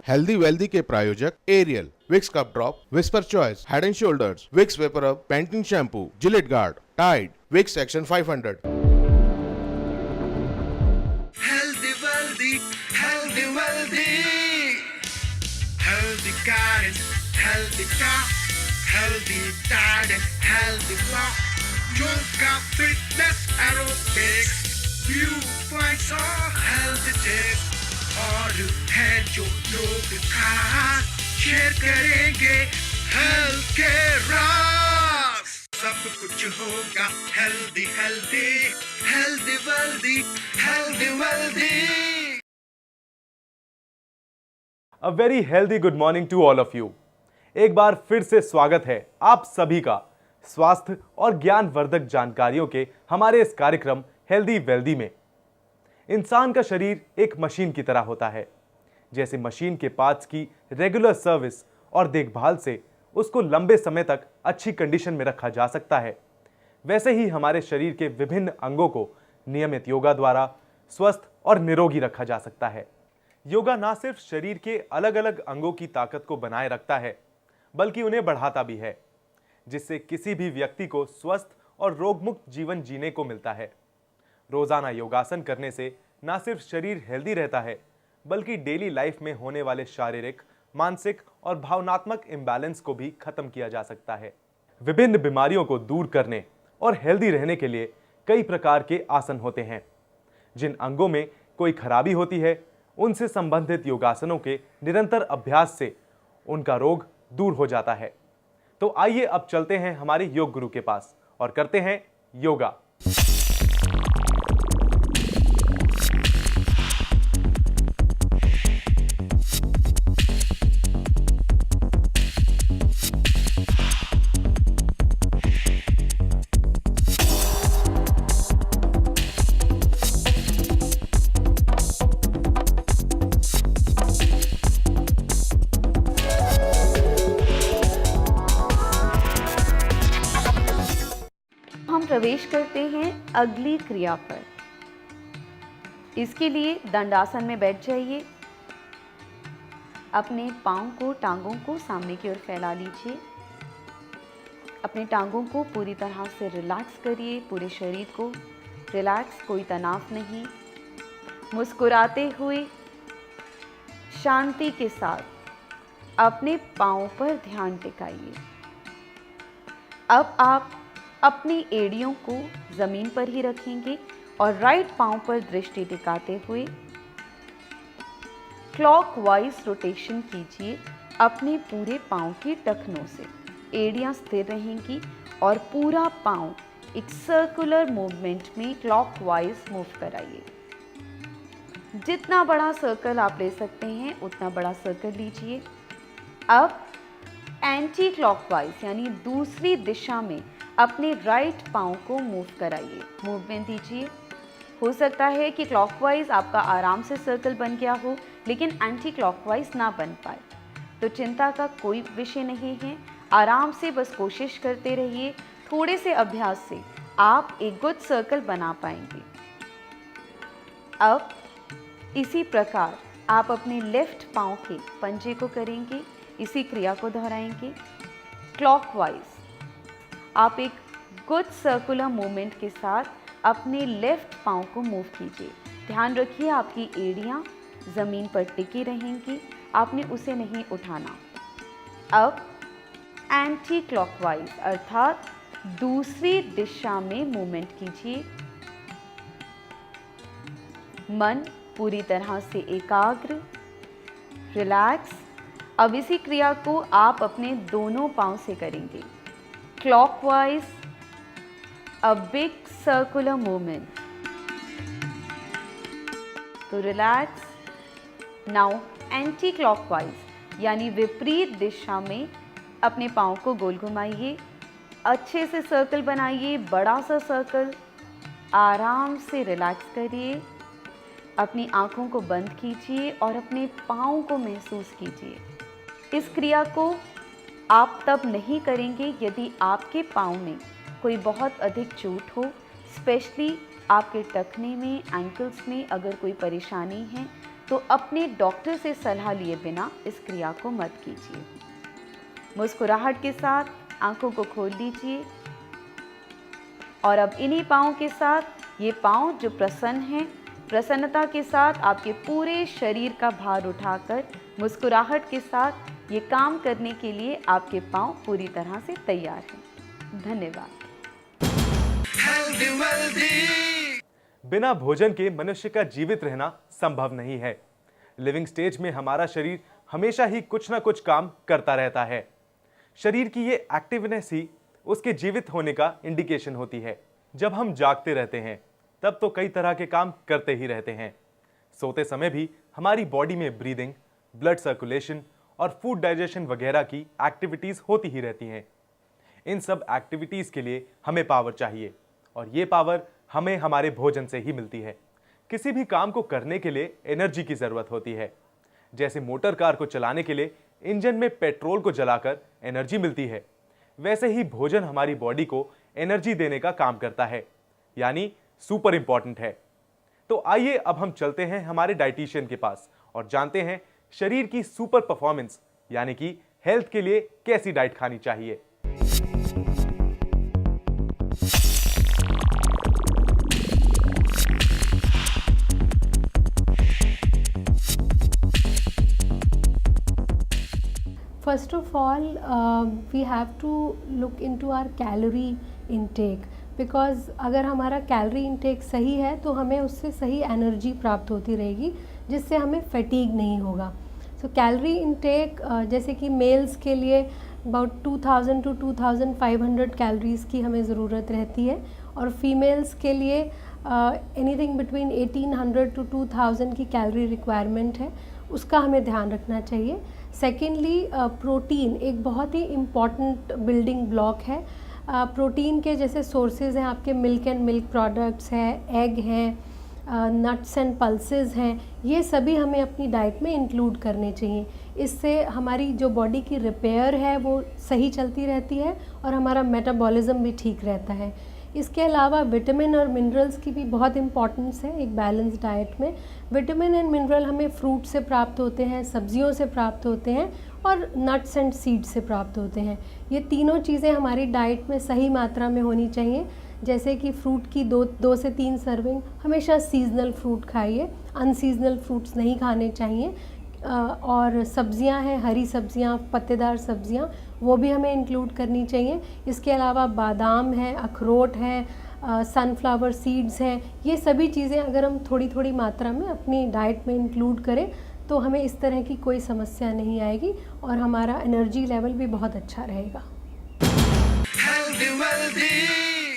Healthy wealthy के प्रायोजक Ariel, Vicks cough drop, Whisper Choice, Head and Shoulders, Vicks VapoRub, Pantene shampoo, Gillette Guard, Tide, Vicks Action 500। Healthy, wealthy, healthy, wealthy. Healthy garden, healthy crop, healthy diet and healthy walk. Yoga, fitness, aerobics, viewpoints or healthy tips. और है जो लोग खास share करेंगे health के राज। सब कुछ होगा healthy healthy healthy wealthy healthy wealthy. A very healthy good morning to all of you. एक बार फिर से स्वागत है आप सभी का स्वास्थ्य और ज्ञानवर्धक जानकारियों के हमारे इस कार्यक्रम हेल्दी वेल्दी में। इंसान का शरीर एक मशीन की तरह होता है। जैसे मशीन के पार्ट्स की रेगुलर सर्विस और देखभाल से उसको लंबे समय तक अच्छी कंडीशन में रखा जा सकता है, वैसे ही हमारे शरीर के विभिन्न अंगों को नियमित योगा द्वारा स्वस्थ और निरोगी रखा जा सकता है। योगा ना सिर्फ शरीर के अलग अलग अंगों की ताकत को बनाए रखता है, बल्कि उन्हें बढ़ाता भी है, जिससे किसी भी व्यक्ति को स्वस्थ और रोगमुक्त जीवन जीने को मिलता है। रोजाना योगासन करने से ना सिर्फ शरीर हेल्दी रहता है, बल्कि डेली लाइफ में होने वाले शारीरिक, मानसिक और भावनात्मक इम्बैलेंस को भी खत्म किया जा सकता है। विभिन्न बीमारियों को दूर करने और हेल्दी रहने के लिए कई प्रकार के आसन होते हैं। जिन अंगों में कोई खराबी होती है, उनसे संबंधित योगासनों के निरंतर अभ्यास से उनका रोग दूर हो जाता है। तो आइए अब चलते हैं हमारे योग गुरु के पास और करते हैं योगा। प्रवेश करते हैं अगली क्रिया पर। इसके लिए दंडासन में बैठ जाइए। अपने पांव को, टांगों को सामने की ओर फैला लीजिए। अपने टांगों को पूरी तरह से रिलैक्स करिए, पूरे शरीर को रिलैक्स, कोई तनाव नहीं। मुस्कुराते हुए शांति के साथ अपने पांव पर ध्यान टिकाइए। अब आप अपनी एड़ियों को जमीन पर ही रखेंगे और राइट पांव पर दृष्टि टिकाते हुए क्लॉकवाइज रोटेशन कीजिए अपने पूरे पांव की टखनों से। एड़ियां स्थिर रहेंगी और पूरा पांव एक सर्कुलर मूवमेंट में क्लॉकवाइज मूव कराइए। जितना बड़ा सर्कल आप ले सकते हैं उतना बड़ा सर्कल लीजिए। अब एंटी क्लॉकवाइज यानी दूसरी दिशा में अपने राइट पांव को मूव कराइए, मूवमेंट दीजिए। हो सकता है कि क्लॉकवाइज आपका आराम से सर्कल बन गया हो, लेकिन एंटी क्लॉकवाइज ना बन पाए, तो चिंता का कोई विषय नहीं है। आराम से बस कोशिश करते रहिए। थोड़े से अभ्यास से आप एक गुड सर्कल बना पाएंगे। अब इसी प्रकार आप अपने लेफ्ट पांव के पंजे को करेंगे, इसी क्रिया को दोहराएंगे। क्लॉकवाइज आप एक गुड सर्कुलर मूवमेंट के साथ अपने लेफ्ट पांव को मूव कीजिए। ध्यान रखिए आपकी एड़ियां ज़मीन पर टिकी रहेंगी, आपने उसे नहीं उठाना। अब एंटी क्लॉकवाइज अर्थात दूसरी दिशा में मूवमेंट कीजिए। मन पूरी तरह से एकाग्र, रिलैक्स। अब इसी क्रिया को आप अपने दोनों पांव से करेंगे। Clockwise, a big circular movement. तो रिलैक्स। नाउ एंटी क्लॉकवाइज यानी विपरीत दिशा में अपने पाँव को गोल घुमाइए। अच्छे से सर्कल बनाइए, बड़ा सा सर्कल। आराम से रिलैक्स करिए। अपनी आंखों को बंद कीजिए और अपने पाँव को महसूस कीजिए। इस क्रिया को आप तब नहीं करेंगे यदि आपके पाँव में कोई बहुत अधिक चोट हो, स्पेशली आपके टखने में, एंकल्स में अगर कोई परेशानी है तो अपने डॉक्टर से सलाह लिए बिना इस क्रिया को मत कीजिए। मुस्कुराहट के साथ आंखों को खोल लीजिए और अब इन्हीं पाँव के साथ ये पाँव जो प्रसन्न हैं, प्रसन्नता के साथ आपके पूरे शरीर का भार उठाकर मुस्कुराहट के साथ ये काम करने के लिए आपके पाँव पूरी तरह से तैयार हैं। धन्यवाद। Healthy, wealthy. बिना भोजन के मनुष्य का जीवित रहना संभव नहीं है। लिविंग स्टेज में हमारा शरीर हमेशा ही कुछ ना कुछ काम करता रहता है। शरीर की ये एक्टिवनेस ही उसके जीवित होने का इंडिकेशन होती है। जब हम जागते रहते हैं तब तो कई तरह के काम करते ही रहते हैं। सोते समय भी हमारी बॉडी में ब्रीदिंग, ब्लड सर्कुलेशन और फूड डाइजेशन वगैरह की एक्टिविटीज होती ही रहती हैं। इन सब एक्टिविटीज के लिए हमें पावर चाहिए और ये पावर हमें हमारे भोजन से ही मिलती है। किसी भी काम को करने के लिए एनर्जी की जरूरत होती है। जैसे मोटर कार को चलाने के लिए इंजन में पेट्रोल को जलाकर एनर्जी मिलती है, वैसे ही भोजन हमारी बॉडी को एनर्जी देने का काम करता है, यानी सुपर इंपॉर्टेंट है। तो आइए अब हम चलते हैं हमारे डाइटिशियन के पास और जानते हैं शरीर की सुपर परफॉर्मेंस यानी कि हेल्थ के लिए कैसी डाइट खानी चाहिए। First of all, we have to look into our calorie intake because अगर हमारा कैलोरी इंटेक सही है तो हमें उससे सही एनर्जी प्राप्त होती रहेगी, जिससे हमें फैटीग नहीं होगा। सो कैलोरी इंटेक जैसे कि मेल्स के लिए अबाउट 2000 to 2500 कैलोरीज़ की हमें ज़रूरत रहती है और फीमेल्स के लिए एनीथिंग बिटवीन 1800 to 2000 की कैलोरी रिक्वायरमेंट है, उसका हमें ध्यान रखना चाहिए। सेकेंडली प्रोटीन एक बहुत ही इम्पॉर्टेंट बिल्डिंग ब्लॉक है। प्रोटीन के जैसे सोर्सेज हैं आपके मिल्क एंड मिल्क प्रोडक्ट्स हैं, एग हैं, नट्स एंड पल्सेस हैं, ये सभी हमें अपनी डाइट में इंक्लूड करने चाहिए। इससे हमारी जो बॉडी की रिपेयर है वो सही चलती रहती है और हमारा मेटाबॉलिज्म भी ठीक रहता है। इसके अलावा विटामिन और मिनरल्स की भी बहुत इंपॉर्टेंस है एक बैलेंस डाइट में। विटामिन एंड मिनरल हमें फ्रूट से प्राप्त होते हैं, सब्जियों से प्राप्त होते हैं और नट्स एंड सीड्स से प्राप्त होते हैं। ये तीनों चीज़ें हमारी डाइट में सही मात्रा में होनी चाहिए। जैसे कि फ्रूट की 2 से 3 सर्विंग, हमेशा सीजनल फ्रूट खाइए, अनसीजनल फ्रूट्स नहीं खाने चाहिए। और सब्जियां हैं, हरी सब्जियां, पत्तेदार सब्जियां, वो भी हमें इंक्लूड करनी चाहिए। इसके अलावा बादाम है, अखरोट हैं, सनफ्लावर सीड्स हैं, ये सभी चीज़ें अगर हम थोड़ी थोड़ी मात्रा में अपनी डाइट में इंक्लूड करें तो हमें इस तरह की कोई समस्या नहीं आएगी और हमारा एनर्जी लेवल भी बहुत अच्छा रहेगा। Healthy, wealthy.